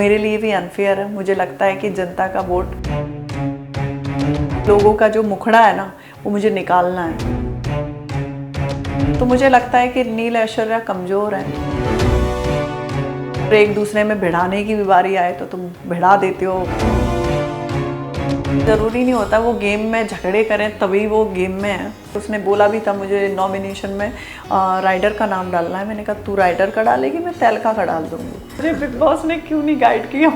मेरे लिए भी अनफेयर है। मुझे लगता है कि जनता का वोट, लोगों का जो मुखड़ा है ना, वो मुझे निकालना है। तो मुझे लगता है कि नील ऐश्वर्या कमज़ोर है। एक दूसरे में भिड़ाने की भी बारी आए तो तुम भिड़ा देते हो। ज़रूरी नहीं होता वो गेम में झगड़े करें तभी वो गेम में है। उसने बोला भी था मुझे नॉमिनेशन में राइडर का नाम डालना है। मैंने कहा तू राइडर का डालेगी, मैं तहलका का डाल दूंगी। मुझे बिग बॉस ने क्यों नहीं गाइड किया,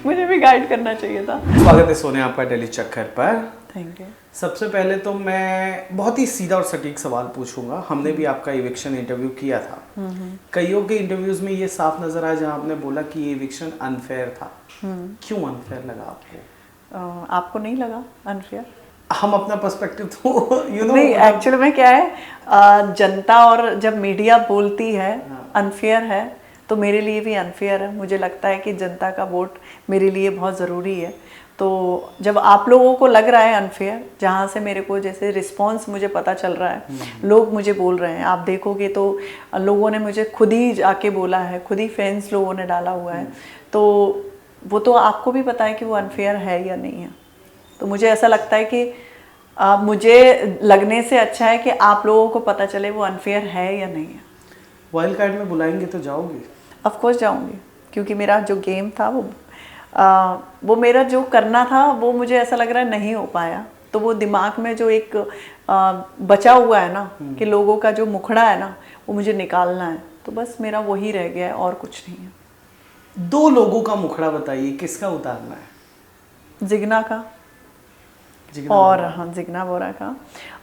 मुझे भी गाइड करना चाहिए था। स्वागत है सोनिया आपका डेली चक्कर पर। Thank you. सबसे पहले तो मैं बहुत ही सीधा और सटीक सवाल पूछूंगा। हमने भी आपका इविक्शन इंटरव्यू किया था। कईयों के इंटरव्यूज में ये साफ नजर आया जहां आपने बोला कि ये इविक्शन अनफेयर था। क्यों अनफेयर लगा आपको? आपको नहीं लगा अनफेयर? हम अपना पर्सपेक्टिव तो नहीं, एक्चुअली में क्या है, जनता और जब मीडिया बोलती है अनफेयर है तो मेरे लिए भी अनफेयर है। मुझे लगता है कि जनता का वोट मेरे लिए बहुत ज़रूरी है। तो जब आप लोगों को लग रहा है अनफेयर, जहाँ से मेरे को जैसे रिस्पांस मुझे पता चल रहा है, लोग मुझे बोल रहे हैं, आप देखोगे तो लोगों ने मुझे खुद ही जाके बोला है, खुद ही फैंस लोगों ने डाला हुआ है। तो वो तो आपको भी पता है कि वो अनफेयर है या नहीं है। तो मुझे ऐसा लगता है कि मुझे लगने से अच्छा है कि आप लोगों को पता चले वो अनफेयर है या नहीं है। वाइल्ड कार्ड में बुलाएंगे तो जाओगे? ऑफ कोर्स जाऊंगी, क्योंकि मेरा जो गेम था वो मेरा जो करना था वो मुझे ऐसा लग रहा है नहीं हो पाया। तो वो दिमाग में जो एक बचा हुआ है ना कि लोगों का जो मुखड़ा है ना, वो मुझे निकालना है। तो बस मेरा वही रह गया है और कुछ नहीं है। दो लोगों का मुखड़ा बताइए, किसका उतारना है? जिग्ना का और हाँ, जिग्ना बोरा का।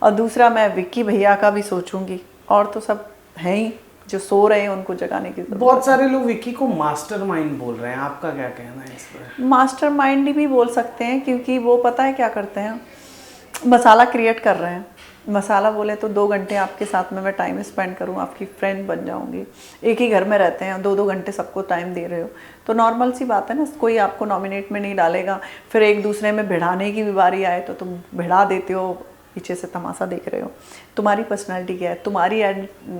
और दूसरा मैं विक्की भैया का भी सोचूंगी। और तो सब हैं ही जो सो रहे हैं, उनको जगाने की जरूरत। बहुत सारे लोग विक्की को मास्टरमाइंड बोल रहे हैं, आपका क्या कहना है इस पर? मास्टरमाइंड भी बोल सकते हैं, क्योंकि वो पता है क्या करते हैं, मसाला क्रिएट कर रहे हैं। मसाला बोले तो 2 घंटे आपके साथ में मैं टाइम स्पेंड करूं, आपकी फ्रेंड बन जाऊंगी। एक ही घर में रहते हैं, 2-2 घंटे सबको टाइम दे रहे हो, तो नॉर्मल सी बात है ना। कोई आपको नॉमिनेट में नहीं डालेगा, फिर एक दूसरे में भिड़ाने की भी बारी आए तो तुम भिड़ा देते हो, पीछे से तमाशा देख रहे हो। तुम्हारी पर्सनालिटी क्या है, तुम्हारी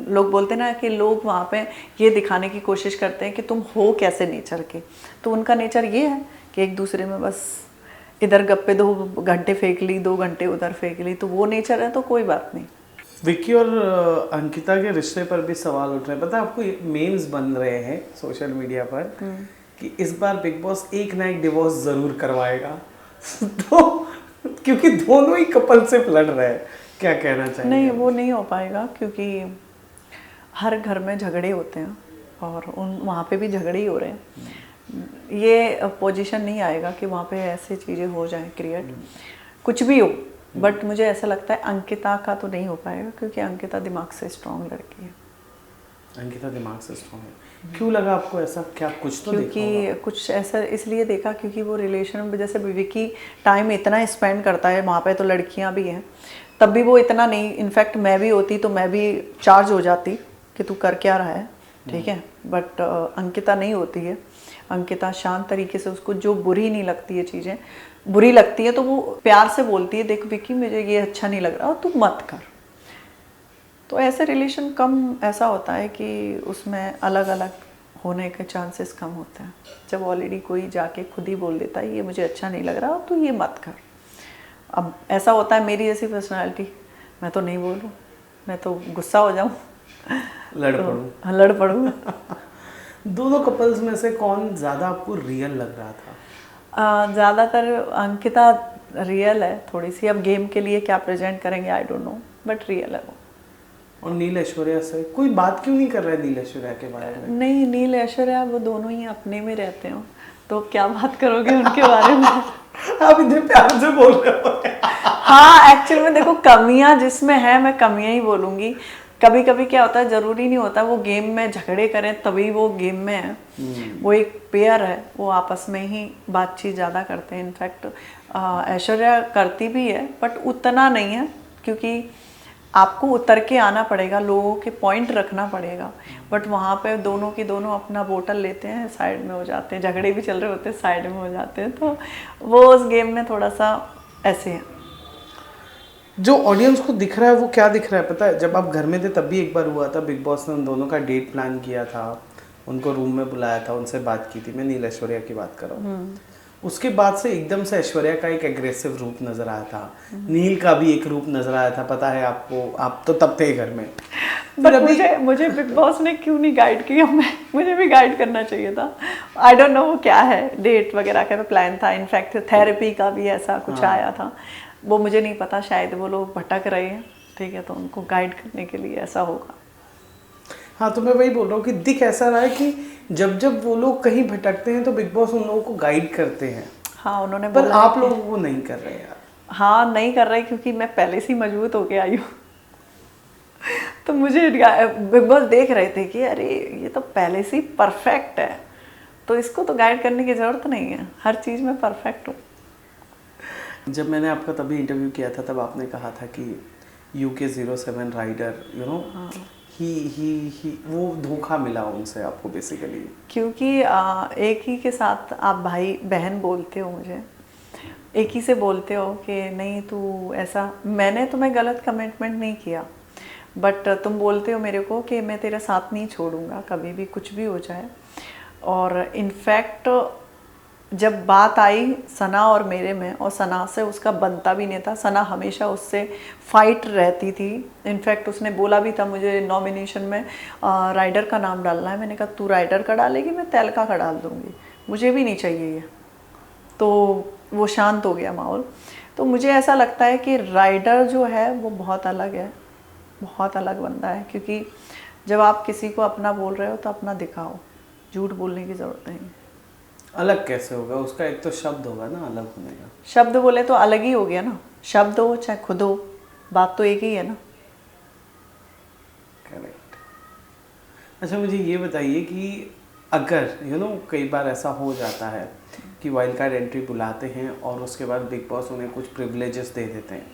लोग बोलते ना कि लोग वहाँ पे ये दिखाने की कोशिश करते हैं कि तुम हो कैसे नेचर के। तो उनका नेचर ये है कि एक दूसरे में बस इधर गप्पे 2 घंटे फेंक ली, 2 घंटे उधर फेंक ली, तो वो नेचर है तो कोई बात नहीं। विक्की और अंकिता के रिश्ते पर भी सवाल उठ रहे हैं। पता है आपको, मेम्स बन रहे हैं सोशल मीडिया पर कि इस बार बिग बॉस एक ना एक डिवोर्स जरूर करवाएगा। तो क्योंकि दोनों ही कपल से लड़ रहे हैं, क्या कहना चाहिए? नहीं, वो नहीं हो पाएगा, क्योंकि हर घर में झगड़े होते हैं और वहाँ पे भी झगड़े ही हो रहे हैं। ये पोजीशन नहीं आएगा कि वहाँ पे ऐसी चीज़ें हो जाएं क्रिएट, कुछ भी हो। बट मुझे ऐसा लगता है अंकिता का तो नहीं हो पाएगा, क्योंकि अंकिता दिमाग से स्ट्रॉन्ग लड़की है। अंकिता दिमाग से स्ट्रॉन्ग है। क्यों लगा आपको ऐसा? क्या कुछ तो क्योंकि कुछ ऐसा इसलिए देखा क्योंकि वो रिलेशन में जैसे विकी टाइम इतना स्पेंड करता है वहाँ पे, तो लड़कियाँ भी हैं, तब भी वो इतना नहीं। इनफैक्ट मैं भी होती तो मैं भी चार्ज हो जाती कि तू कर क्या रहा है, ठीक है। बट अंकिता नहीं होती है। अंकिता शांत तरीके से, उसको जो बुरी नहीं लगती है, चीज़ें बुरी लगती है तो वो प्यार से बोलती है, देख विकी मुझे ये अच्छा नहीं लग रहा, तू मत कर। तो ऐसे रिलेशन कम ऐसा होता है कि उसमें अलग अलग होने के चांसेस कम होते हैं। जब ऑलरेडी कोई जाके खुद ही बोल देता है ये मुझे अच्छा नहीं लग रहा तो ये मत कर। अब ऐसा होता है मेरी जैसी पर्सनालिटी, मैं तो नहीं बोलूँ, मैं तो गुस्सा हो जाऊँ, लड़ पड़ूँ। दोनों कपल्स में से कौन ज़्यादा आपको रियल लग रहा था? ज़्यादातर अंकिता रियल है थोड़ी सी। अब गेम के लिए क्या प्रेजेंट करेंगे I don't know, but real है वो। और नील ऐश्वर्या से कोई बात क्यों नहीं कर रहा है नील ऐश्वर्या के बारे में? नहीं, नील ऐश्वर्या वो दोनों ही अपने में रहते हो, तो क्या बात करोगे उनके बारे में? आप इतने प्यार से बोल रहे हो। हाँ, एक्चुअली में देखो, कमियां जिसमें है मैं कमियां ही बोलूँगी। कभी कभी क्या होता है, ज़रूरी नहीं होता वो गेम में झगड़े करें तभी वो गेम में है। वो एक पेयर है, वो आपस में ही बातचीत ज़्यादा करते हैं। इनफैक्ट ऐश्वर्या करती भी है बट उतना नहीं है, क्योंकि आपको उतर के आना पड़ेगा, लोगों के पॉइंट रखना पड़ेगा। बट वहाँ पे दोनों की दोनों अपना बोतल लेते हैं, साइड में हो जाते हैं, झगड़े भी चल रहे होते हैं, साइड में हो जाते हैं। तो वो उस गेम में थोड़ा सा ऐसे है। जो ऑडियंस को दिख रहा है वो क्या दिख रहा है पता है? जब आप घर में थे तब भी एक बार हुआ था, बिग बॉस ने उन दोनों का डेट प्लान किया था, उनको रूम में बुलाया था, उनसे बात की थी, मैं नील ऐश्वर्या की बात कर रहा हूँ। उसके बाद से एकदम से ऐश्वर्या का एक एग्रेसिव रूप नजर आया था, नील का भी एक रूप नजर आया था, पता है आपको, आप तो तब थे घर में। बट मुझे बिग बॉस ने क्यों नहीं गाइड किया, मुझे भी गाइड करना चाहिए था। आई डोंट नो वो क्या है, डेट वगैरह का प्लान था, इनफैक्ट थेरेपी का भी ऐसा कुछ आया था, वो मुझे नहीं पता, शायद वो लोग भटक रहे हैं, ठीक है, तो उनको गाइड करने के लिए ऐसा होगा। हाँ, तो मैं वही बोल रहा हूँ कि दिख ऐसा रहा है कि जब जब वो लोग कहीं भटकते हैं तो बिग बॉस उन लोगों को गाइड करते हैं। हाँ, उन्होंने पर बोला आप लोगों को नहीं कर रहे यार। हाँ, नहीं कर रहे क्योंकि मैं पहले से ही मजबूत होके आई हूँ। तो मुझे बिग बॉस देख रहे थे कि अरे ये तो पहले से ही परफेक्ट है, तो इसको तो गाइड करने की जरूरत नहीं है, हर चीज़ में परफेक्ट हूँ। जब मैंने आपका तभी इंटरव्यू किया था तब आपने कहा था कि UK07 राइडर, यू नो, ही वो धोखा मिला उनसे आपको बेसिकली। क्योंकि एक ही के साथ आप भाई बहन बोलते हो, मुझे एक ही से बोलते हो कि नहीं तू ऐसा, मैंने तुम्हें गलत कमिटमेंट नहीं किया, बट तुम बोलते हो मेरे को कि मैं तेरा साथ नहीं छोड़ूंगा कभी भी, कुछ भी हो जाए। और इनफैक्ट जब बात आई सना और मेरे में, और सना से उसका बनता भी नहीं था, सना हमेशा उससे फाइट रहती थी। इनफैक्ट उसने बोला भी था मुझे नॉमिनेशन में राइडर का नाम डालना है, मैंने कहा तू राइडर का डालेगी, मैं तहलका का डाल दूँगी, मुझे भी नहीं चाहिए ये। तो वो शांत हो गया माहौल। तो मुझे ऐसा लगता है कि राइडर जो है वो बहुत अलग है, बहुत अलग बंदा है, क्योंकि जब आप किसी को अपना बोल रहे हो तो अपना दिखाओ, झूठ बोलने की ज़रूरत नहीं। अलग कैसे होगा, उसका एक तो शब्द होगा ना अलग होने का। शब्द बोले तो अलग ही हो गया ना, शब्द हो चाहे खुद हो, बात तो एक ही है ना। करेक्ट। अच्छा, मुझे ये बताइए कि अगर कई बार ऐसा हो जाता है कि वाइल्ड कार्ड एंट्री बुलाते हैं और उसके बाद बिग बॉस उन्हें कुछ प्रिविलेजेस दे देते हैं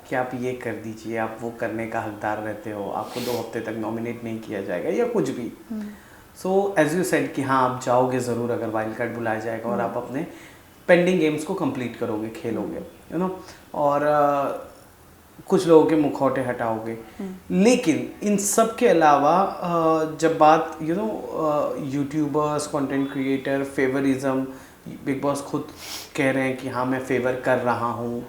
कि आप ये कर दीजिए, आप वो करने का हकदार रहते हो, आपको 2 हफ्ते तक नॉमिनेट नहीं किया जाएगा या कुछ भी। सो एज यू सेड कि हाँ आप जाओगे ज़रूर अगर वाइल्ड कार्ड बुलाया जाएगा और आप अपने पेंडिंग गेम्स को कंप्लीट करोगे, खेलोगे, और कुछ लोगों के मुखौटे हटाओगे। लेकिन इन सब के अलावा जब बात YouTubers, content creator, favouritism, big boss खुद कह रहे हैं कि हाँ मैं फेवर कर रहा हूँ,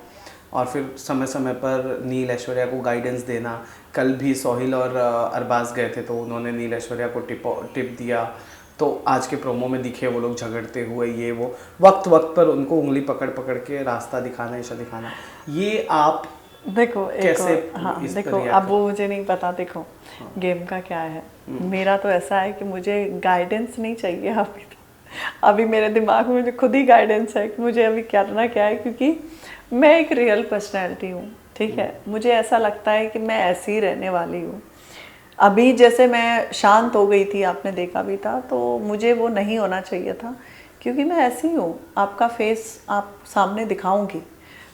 और फिर समय समय पर नील ऐश्वर्या को गाइडेंस देना। कल भी सोहिल और अरबाज गए थे तो उन्होंने नील ऐश्वर्या को टिप दिया, तो आज के प्रोमो में दिखे वो लोग झगड़ते हुए, ये वो वक्त वक्त पर उनको उंगली पकड़ पकड़ के रास्ता दिखाना, ऐसा दिखाना। ये आप देखो कैसे हाँ देखो, अब वो मुझे नहीं पता, देखो गेम का क्या है। मेरा तो ऐसा है कि मुझे गाइडेंस नहीं चाहिए अभी, तो अभी मेरे दिमाग में मुझे खुद ही गाइडेंस है कि मुझे अभी करना क्या है, क्योंकि मैं एक रियल पर्सनैलिटी हूँ, ठीक है। मुझे ऐसा लगता है कि मैं ऐसी ही रहने वाली हूँ। अभी जैसे मैं शांत हो गई थी, आपने देखा भी था, तो मुझे वो नहीं होना चाहिए था, क्योंकि मैं ऐसी ही हूँ, आपका फेस आप सामने दिखाऊंगी,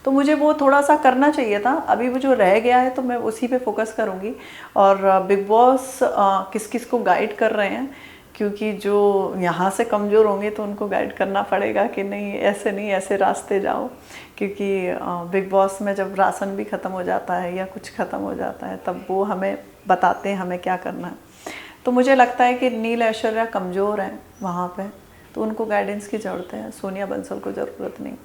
तो मुझे वो थोड़ा सा करना चाहिए था। अभी वो जो रह गया है तो मैं उसी पे फोकस करूँगी। और बिग बॉस किस किस को गाइड कर रहे हैं, क्योंकि जो यहाँ से कमज़ोर होंगे तो उनको गाइड करना पड़ेगा कि नहीं ऐसे नहीं, ऐसे रास्ते जाओ, क्योंकि बिग बॉस में जब राशन भी ख़त्म हो जाता है या कुछ ख़त्म हो जाता है तब वो हमें बताते हैं हमें क्या करना है। तो मुझे लगता है कि नील ऐश्वर्या कमज़ोर हैं वहाँ पे, तो उनको गाइडेंस की ज़रूरत है, सोनिया बंसल को ज़रूरत नहीं।